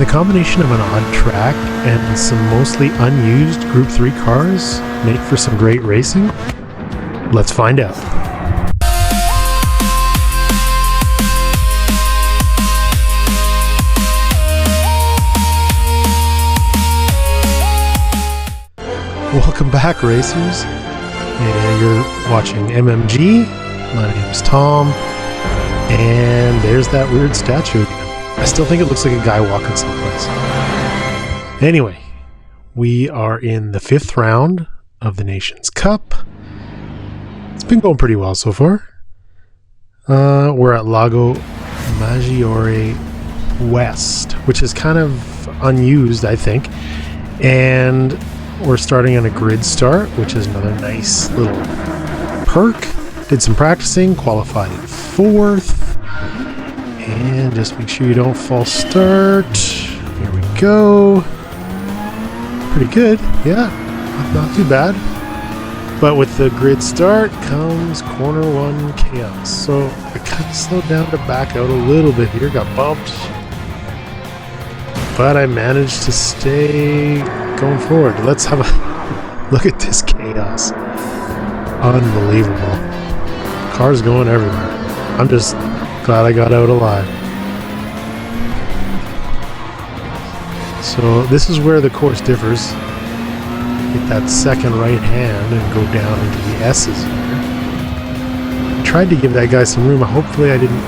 The combination of an odd track and some mostly unused Group 3 cars make for some great racing? Let's find out. Welcome back, racers. And you're watching MMG. My name is Tom. And there's that weird statue again. I still think it looks like a guy walking someplace. Anyway, we are in the 5th round of the Nations Cup. It's been going pretty well so far. We're at Lago Maggiore West, which is kind of unused, I think. And we're starting on a grid start, which is another nice little perk. Did some practicing, qualified 4th. And just make sure you don't false start. Here we go. Pretty good, yeah, not too bad. But with the grid start comes corner 1 chaos. So I kind of slowed down to back out a little bit here, got bumped. But I managed to stay going forward. Let's have a look at this chaos. Unbelievable. Cars going everywhere. I'm just glad I got out alive. So this is where the course differs. Hit that second right hand and go down into the S's here. I tried to give that guy some room. Hopefully I didn't.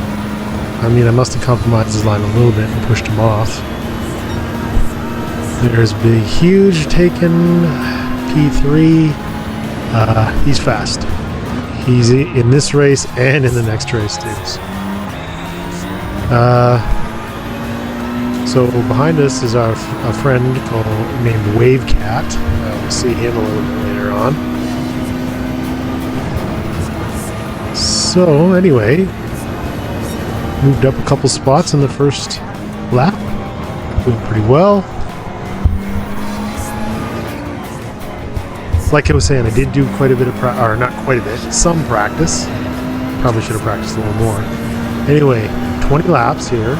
I must have compromised his line a little bit and pushed him off. There's Big Huge taking P3. He's fast. He's in this race and in the next race too. So behind us is a friend named Wavecat. We'll see him a little bit later on. So anyway, moved up a couple spots in the first lap. Doing pretty well. Like I was saying, I did do quite a bit of some practice. Probably should have practiced a little more. Anyway, 20 laps here.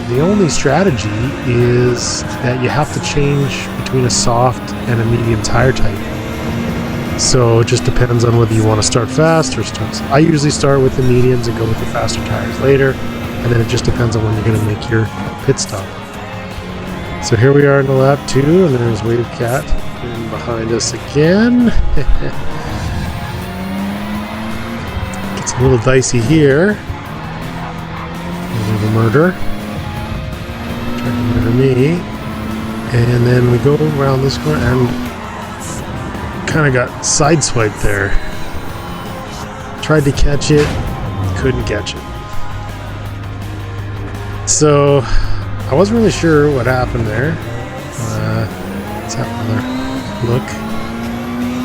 The only strategy is that you have to change between a soft and a medium tire type. So it just depends on whether you want to start fast or start. I usually start with the mediums and go with the faster tires later, and then it just depends on when you're going to make your pit stop. So here we are in the lap 2, and there's Wavecat in behind us again. Gets a little dicey here. A little murder. Trying to murder me. And then we go around this corner and kind of got sideswiped there. Tried to catch it, couldn't catch it. So I wasn't really sure what happened there. Let's have another look.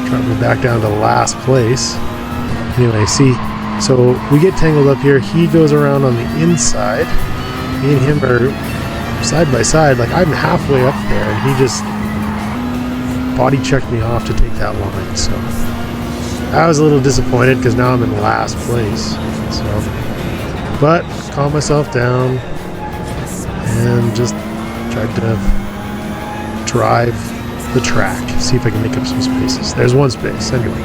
Trying to be back down to last place. Anyway, see, so we get tangled up here. He goes around on the inside. Me and him are side by side. Like, I'm halfway up there, and he just body checked me off to take that line. So I was a little disappointed because now I'm in last place. So, but calm myself down and just tried to drive the track, see if I can make up some spaces. There's one space anyway.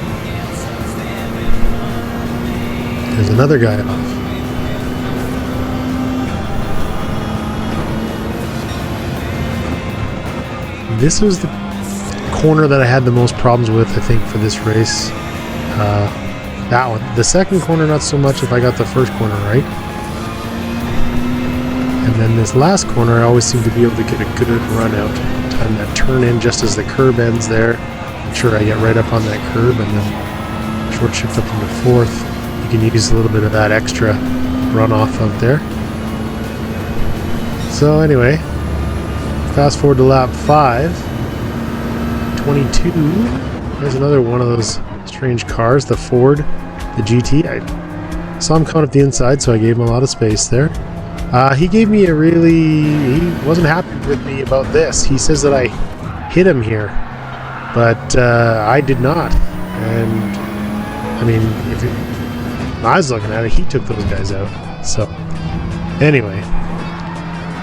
There's another guy off. This was the corner that I had the most problems with, I think, for this race. That one. The second corner, not so much if I got the first corner right. And then this last corner, I always seem to be able to get a good run out. Time that turn in just as the curb ends there. Make sure I get right up on that curb and then short shift up into 4th. You can use a little bit of that extra runoff out there. So anyway, fast forward to lap 5. 22. There's another one of those strange cars, the Ford, the GT. I saw him coming up the inside, so I gave him a lot of space there. He gave me he wasn't happy with me about this. He says that I hit him here, but I did not. And I mean, I was looking at it, he took those guys out. So anyway,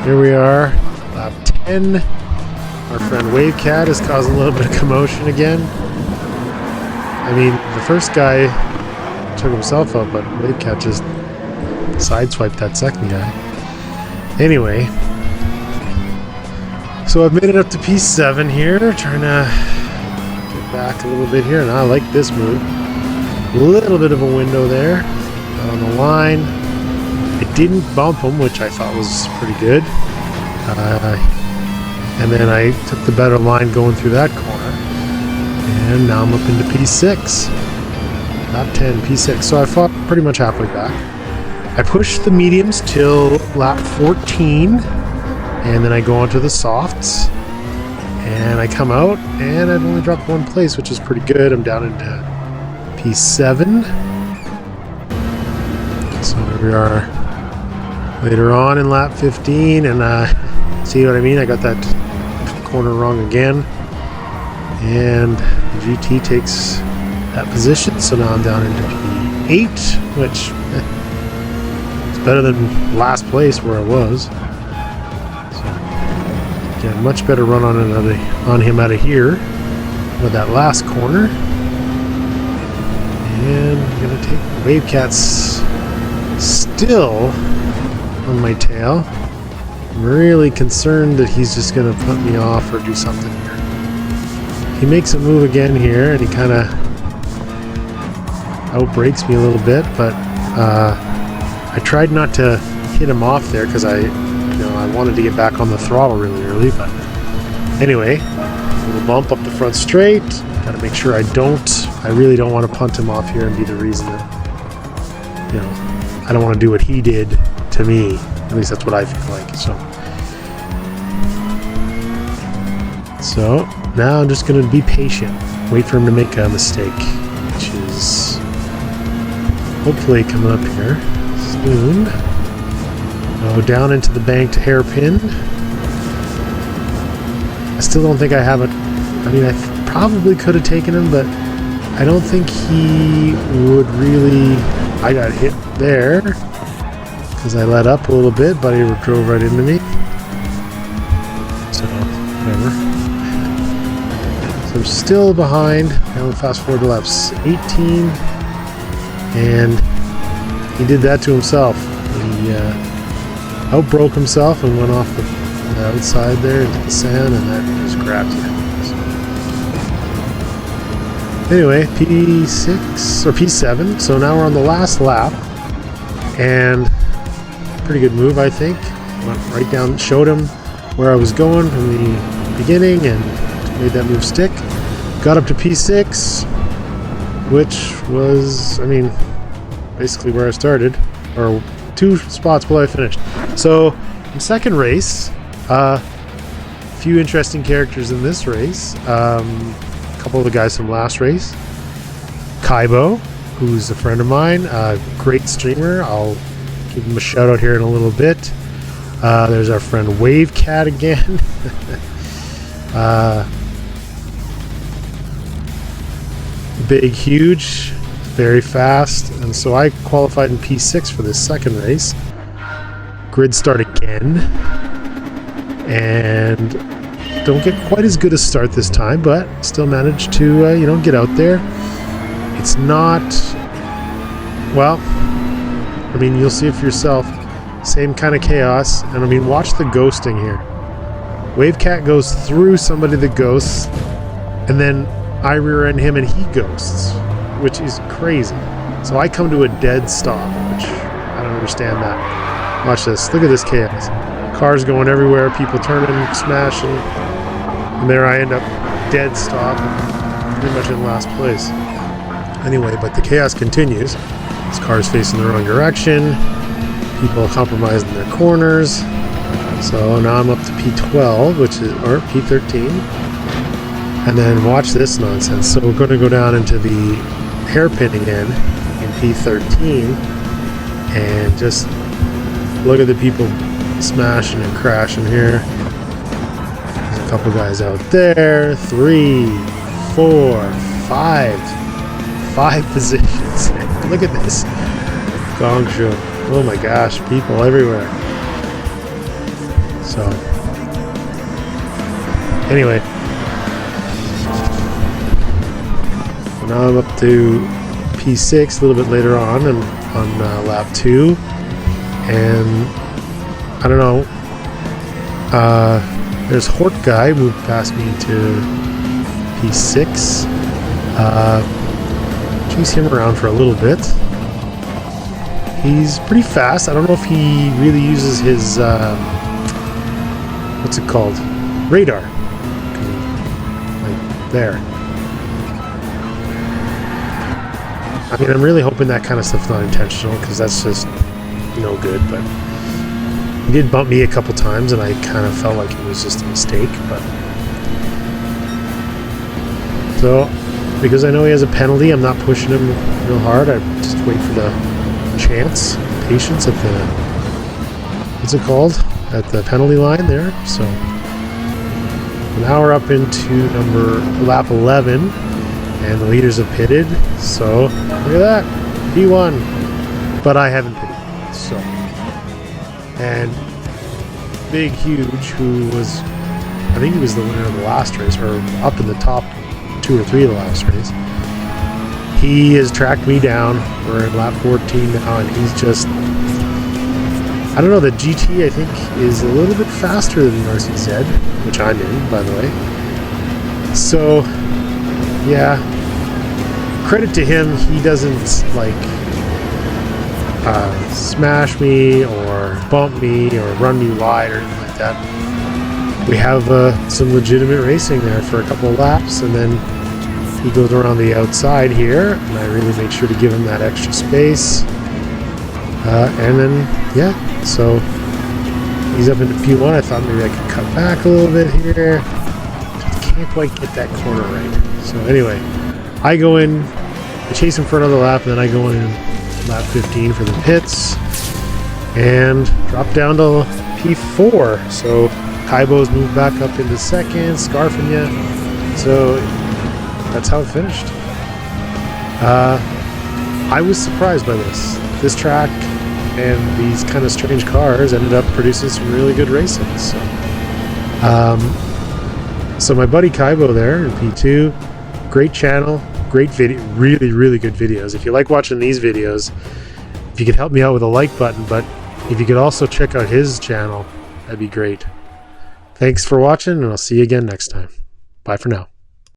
here we are, lap 10. Our friend Wavecat is causing a little bit of commotion again. I mean, the first guy took himself out, but Wavecat just sideswiped that second guy. Anyway, so I've made it up to P7 here, trying to get back a little bit here, and I like this move. A little bit of a window there, got on the line. I didn't bump him, which I thought was pretty good. And then I took the better line going through that corner. And now I'm up into P6. Lap 10, P6. So I fought pretty much halfway back. I pushed the mediums till lap 14. And then I go onto the softs. And I come out, and I've only dropped one place, which is pretty good. I'm down into P7. So here we are later on in lap 15. And see what I mean? I got that corner wrong again. And the GT takes that position. So now I'm down into P8, which is better than last place where I was. Get a much better run on him out of here with that last corner. And I'm going to take Wavecat's still on my tail. I'm really concerned that he's just going to put me off or do something here. He makes a move again here, and he kind of outbrakes me a little bit, but I tried not to hit him off there because I wanted to get back on the throttle really early. But anyway, a little bump up the front straight. Got to make sure I really don't want to punt him off here and be the reason that, I don't want to do what he did to me. At least that's what I feel like. So now I'm just going to be patient. Wait for him to make a mistake, which is hopefully coming up here soon. Go down into the bank to hairpin. I still don't think I have it. I mean, I probably could have taken him, but I don't think he would really. I got hit there because I let up a little bit, but he drove right into me. So, whatever. So I'm still behind. Now we fast forward to laps 18. And he did that to himself. He outbroke himself and went off the outside there into the sand, and that just grabbed you. Anyway, P6 or P7. So now we're on the last lap, and pretty good move, I think. Went right down, showed him where I was going from the beginning, and made that move stick. Got up to P6, which was, I mean, basically where I started, or 2 spots below I finished. So, in second race, a few interesting characters in this race. A couple of the guys from last race. Kaibo, who's a friend of mine, great streamer. I'll give him a shout out here in a little bit. There's our friend Wavecat again. Big, huge, very fast, and so I qualified in P6 for this second race. Grid start again, and don't get quite as good a start this time, but still managed to get out there. It's not, well, I mean, you'll see it for yourself. Same kind of chaos, and I mean, watch the ghosting here. Wavecat goes through somebody that ghosts, and then I rear end him and he ghosts, which is crazy. So I come to a dead stop, which I don't understand that. Watch this. Look at this chaos. Cars going everywhere, people turning, smashing, and there I end up dead stop, pretty much in last place. Anyway, but the chaos continues. This car's facing the wrong direction. People compromising their corners. So now I'm up to P12, or P13. And then watch this nonsense. So we're going to go down into the hairpin again in P13. And just look at the people smashing and crashing here. There's a couple guys out there. 3, 4, 5. 5 positions. Look at this gong show. Oh my gosh, people everywhere. So anyway, so now I'm up to P6 a little bit later on, and on lap 2, and I don't know. There's Hort guy moved past me to P6. Chase him around for a little bit. He's pretty fast. I don't know if he really uses his what's it called? Radar. Like there. I mean, I'm really hoping that kind of stuff's not intentional, because that's just no good, but he did bump me a couple times, and I kind of felt like it was just a mistake. But so, because I know he has a penalty, I'm not pushing him real hard. I just wait for the chance, patience at the, what's it called? At the penalty line there. So now we're up into lap 11, and the leaders have pitted. So look at that, P1, but I haven't pitted. So, and Big Huge, who was, I think he was the winner of the last race, or up in the top 2 or 3 of the last race. He has tracked me down. We're in lap 14 now, and he's just, I don't know, the GT I think is a little bit faster than the RCZ, which I'm in, by the way. So yeah, credit to him, he doesn't like smash me or bump me or run me wide or anything like that. We have some legitimate racing there for a couple of laps, and then he goes around the outside here, and I really make sure to give him that extra space. And then, yeah, so he's up into P1. I thought maybe I could cut back a little bit here. Just can't quite get that corner right. So anyway, I go in, I chase him for another lap, and then I go in lap 15 for the pits, and drop down to P4. So Kaibo's moved back up into second, scarfing you. So that's how it finished. I was surprised by this. This track and these kind of strange cars ended up producing some really good racing. So my buddy Kaibo there in P2, great channel, great video, really good videos. If you like watching these videos, if you could help me out with a like button, but if you could also check out his channel, that'd be great. Thanks for watching, and I'll see you again next time. Bye for now.